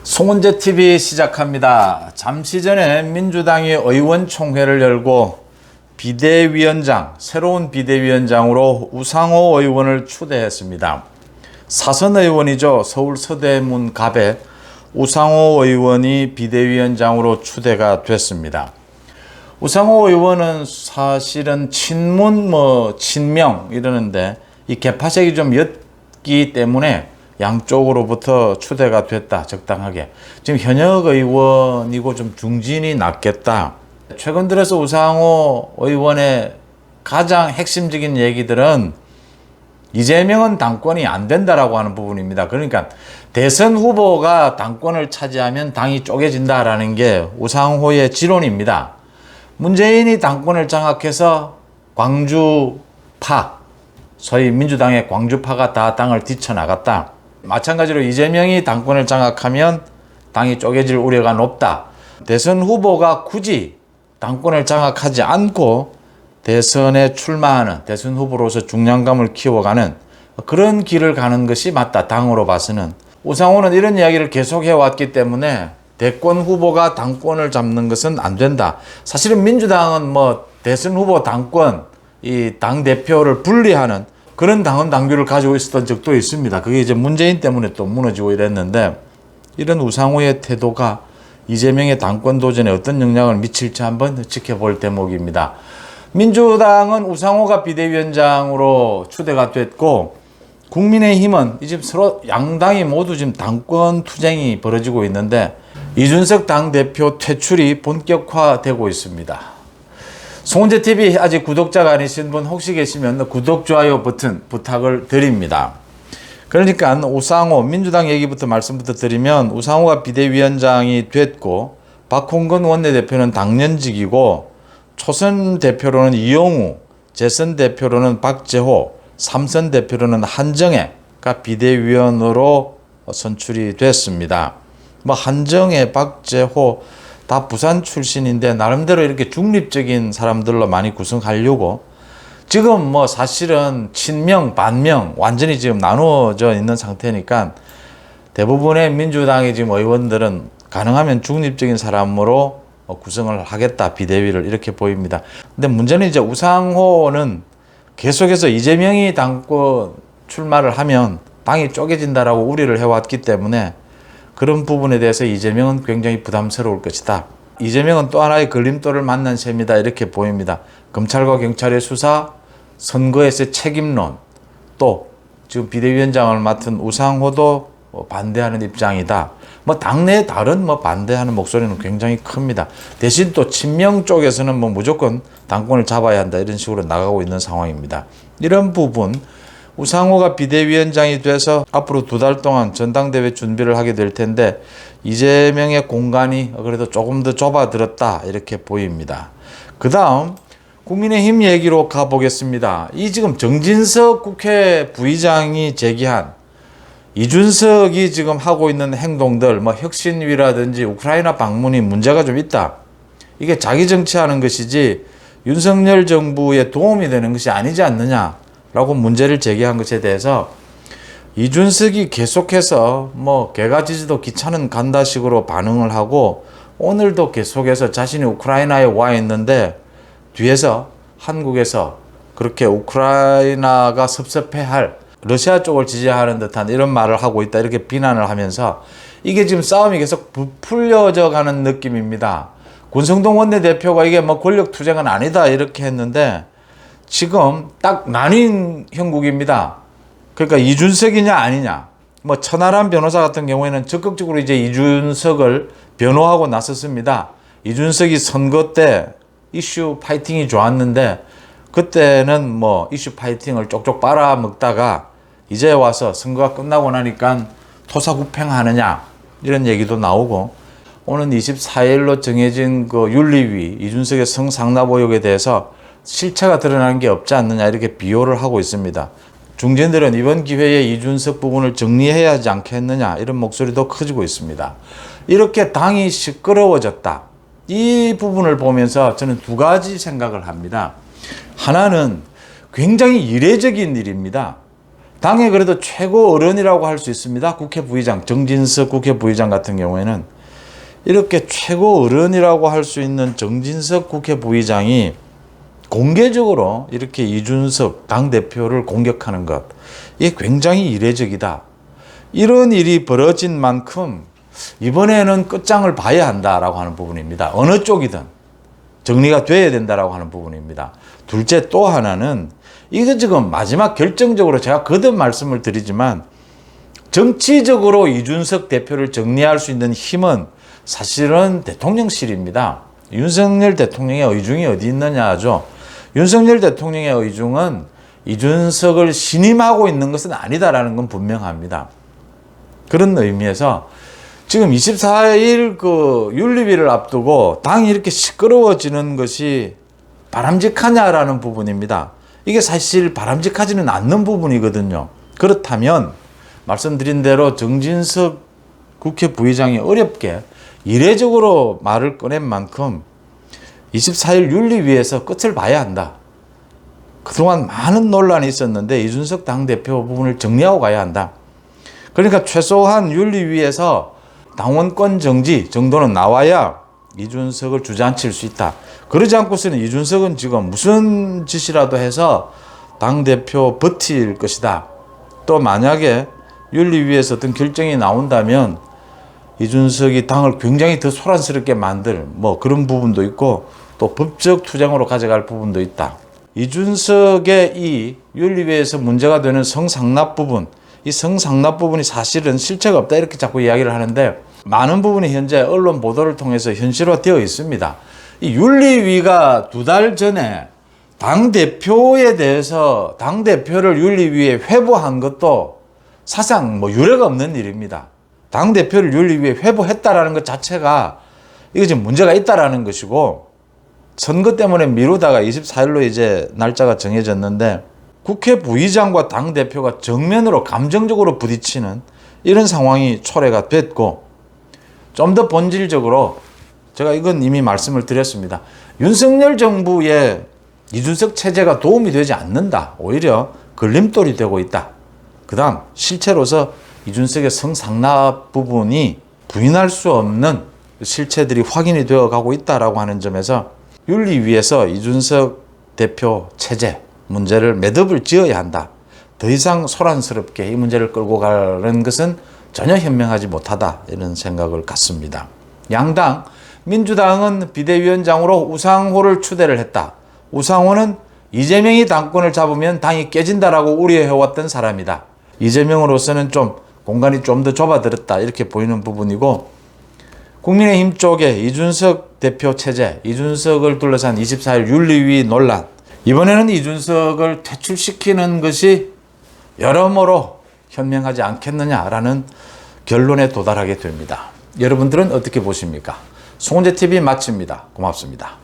송은재 TV 시작합니다. 잠시 전에 민주당이 의원총회를 열고 새로운 비대위원장으로 우상호 의원을 추대했습니다. 사선 의원이죠. 서울 서대문 갑에 우상호 의원이 비대위원장으로 추대가 됐습니다. 우상호 의원은 사실은 친문, 친명 이러는데 이 개파색이 좀 옅기 때문에 양쪽으로부터 추대가 됐다. 적당하게. 지금 현역 의원이고 좀 중진이 낫겠다. 최근 들어서 우상호 의원의 가장 핵심적인 얘기들은 이재명은 당권이 안 된다라고 하는 부분입니다. 그러니까 대선 후보가 당권을 차지하면 당이 쪼개진다라는 게 우상호의 지론입니다. 문재인이 당권을 장악해서 광주파, 소위 민주당의 광주파가 다 당을 뒤쳐나갔다. 마찬가지로 이재명이 당권을 장악하면 당이 쪼개질 우려가 높다. 대선 후보가 굳이 당권을 장악하지 않고 대선에 출마하는 대선 후보로서 중량감을 키워가는 그런 길을 가는 것이 맞다. 당으로 봐서는. 우상호는 이런 이야기를 계속해 왔기 때문에 대권 후보가 당권을 잡는 것은 안 된다. 사실은 민주당은 대선 후보 당권, 이 당 대표를 분리하는 그런 당헌당규를 가지고 있었던 적도 있습니다. 그게 이제 문재인 때문에 또 무너지고 이랬는데 이런 우상호의 태도가 이재명의 당권 도전에 어떤 영향을 미칠지 한번 지켜볼 대목입니다. 민주당은 우상호가 비대위원장으로 추대가 됐고 국민의힘은 지금 서로 양당이 모두 지금 당권 투쟁이 벌어지고 있는데 이준석 당대표 퇴출이 본격화되고 있습니다. 송은재 TV 아직 구독자가 아니신 분 혹시 계시면 구독, 좋아요 버튼 부탁을 드립니다. 그러니까 우상호 민주당 얘기부터 말씀부터 드리면 우상호가 비대위원장이 됐고 박홍근 원내대표는 당연직이고 초선 대표로는 이용우, 재선 대표로는 박재호, 삼선 대표로는 한정혜가 비대위원으로 선출이 됐습니다. 한정혜, 박재호 다 부산 출신인데 나름대로 이렇게 중립적인 사람들로 많이 구성하려고 지금 사실은 친명, 반명 완전히 지금 나누어져 있는 상태니까 대부분의 민주당의 지금 의원들은 가능하면 중립적인 사람으로 구성을 하겠다. 비대위를 이렇게 보입니다. 근데 문제는 이제 우상호는 계속해서 이재명이 당권 출마를 하면 당이 쪼개진다라고 우려를 해왔기 때문에 그런 부분에 대해서 이재명은 굉장히 부담스러울 것이다. 이재명은 또 하나의 걸림돌을 만난 셈이다. 이렇게 보입니다. 검찰과 경찰의 수사, 선거에서의 책임론, 또 지금 비대위원장을 맡은 우상호도 반대하는 입장이다. 당내에 다른 반대하는 목소리는 굉장히 큽니다. 대신 또 친명 쪽에서는 무조건 당권을 잡아야 한다. 이런 식으로 나가고 있는 상황입니다. 이런 부분 우상호가 비대위원장이 돼서 앞으로 2달 동안 전당대회 준비를 하게 될 텐데 이재명의 공간이 그래도 조금 더 좁아들었다 이렇게 보입니다. 그 다음 국민의힘 얘기로 가보겠습니다. 이 지금 정진석 국회 부의장이 제기한 이준석이 지금 하고 있는 행동들 혁신위라든지 우크라이나 방문이 문제가 좀 있다. 이게 자기 정치하는 것이지 윤석열 정부에 도움이 되는 것이 아니지 않느냐 라고 문제를 제기한 것에 대해서 이준석이 계속해서 개가 짖어도 기차는 간다식으로 반응을 하고 오늘도 계속해서 자신이 우크라이나에 와 있는데 뒤에서 한국에서 그렇게 우크라이나가 섭섭해할 러시아 쪽을 지지하는 듯한 이런 말을 하고 있다. 이렇게 비난을 하면서 이게 지금 싸움이 계속 부풀려져 가는 느낌입니다. 권성동 원내대표가 이게 권력 투쟁은 아니다 이렇게 했는데 지금 딱 나뉜 형국입니다. 그러니까 이준석이냐 아니냐. 천하람 변호사 같은 경우에는 적극적으로 이제 이준석을 변호하고 나섰습니다. 이준석이 선거 때 이슈 파이팅이 좋았는데 그때는 이슈 파이팅을 쪽쪽 빨아먹다가 이제 와서 선거가 끝나고 나니까 토사구팽하느냐 이런 얘기도 나오고 오는 24일로 정해진 그 윤리위 이준석의 성상납 의혹에 대해서 실체가 드러나는 게 없지 않느냐 이렇게 비호를 하고 있습니다. 중진들은 이번 기회에 이준석 부분을 정리해야 하지 않겠느냐 이런 목소리도 커지고 있습니다. 이렇게 당이 시끄러워졌다. 이 부분을 보면서 저는 2가지 생각을 합니다. 하나는 굉장히 이례적인 일입니다. 당의 그래도 최고 어른이라고 할 수 있습니다. 국회 부의장, 정진석 국회 부의장 같은 경우에는 이렇게 최고 어른이라고 할 수 있는 정진석 국회 부의장이 공개적으로 이렇게 이준석 당대표를 공격하는 것, 이게 굉장히 이례적이다. 이런 일이 벌어진 만큼 이번에는 끝장을 봐야 한다라고 하는 부분입니다. 어느 쪽이든 정리가 돼야 된다라고 하는 부분입니다. 둘째, 또 하나는 이거 지금 마지막 결정적으로 제가 거듭 말씀을 드리지만 정치적으로 이준석 대표를 정리할 수 있는 힘은 사실은 대통령실입니다. 윤석열 대통령의 의중이 어디 있느냐 하죠. 윤석열 대통령의 의중은 이준석을 신임하고 있는 것은 아니다라는 건 분명합니다. 그런 의미에서 지금 24일 그 윤리위를 앞두고 당이 이렇게 시끄러워지는 것이 바람직하냐라는 부분입니다. 이게 사실 바람직하지는 않는 부분이거든요. 그렇다면 말씀드린 대로 정진석 국회 부의장이 어렵게 이례적으로 말을 꺼낸 만큼 24일 윤리위에서 끝을 봐야 한다. 그동안 많은 논란이 있었는데 이준석 당대표 부분을 정리하고 가야 한다. 그러니까 최소한 윤리위에서 당원권 정지 정도는 나와야 이준석을 주저앉힐 수 있다. 그러지 않고서는 이준석은 지금 무슨 짓이라도 해서 당대표 버틸 것이다. 또 만약에 윤리위에서 어떤 결정이 나온다면 이준석이 당을 굉장히 더 소란스럽게 만들 뭐 그런 부분도 있고 또 법적 투쟁으로 가져갈 부분도 있다. 이준석의 이 윤리위에서 문제가 되는 성상납 부분, 이 성상납 부분이 사실은 실체가 없다 이렇게 자꾸 이야기를 하는데 많은 부분이 현재 언론 보도를 통해서 현실화되어 있습니다. 이 윤리위가 2달 전에 당대표에 대해서 당대표를 윤리위에 회부한 것도 사상 뭐 유례가 없는 일입니다. 당대표를 윤리위에 회부했다라는 것 자체가 이거 지금 문제가 있다라는 것이고 선거 때문에 미루다가 24일로 이제 날짜가 정해졌는데 국회 부의장과 당대표가 정면으로 감정적으로 부딪히는 이런 상황이 초래가 됐고 좀 더 본질적으로 제가 이건 이미 말씀을 드렸습니다. 윤석열 정부의 이준석 체제가 도움이 되지 않는다. 오히려 걸림돌이 되고 있다. 그 다음 실체로서 이준석의 성상납 부분이 부인할 수 없는 실체들이 확인이 되어 가고 있다라고 하는 점에서 윤리위에서 이준석 대표 체제 문제를 매듭을 지어야 한다. 더 이상 소란스럽게 이 문제를 끌고 가는 것은 전혀 현명하지 못하다 이런 생각을 갖습니다. 양당 민주당은 비대위원장으로 우상호를 추대를 했다. 우상호는 이재명이 당권을 잡으면 당이 깨진다라고 우려해왔던 사람이다. 이재명으로서는 좀 공간이 좀 더 좁아들었다 이렇게 보이는 부분이고 국민의힘 쪽에 이준석 대표 체제, 이준석을 둘러싼 24일 윤리위 논란, 이번에는 이준석을 퇴출시키는 것이 여러모로 현명하지 않겠느냐라는 결론에 도달하게 됩니다. 여러분들은 어떻게 보십니까? 송은재TV 마칩니다. 고맙습니다.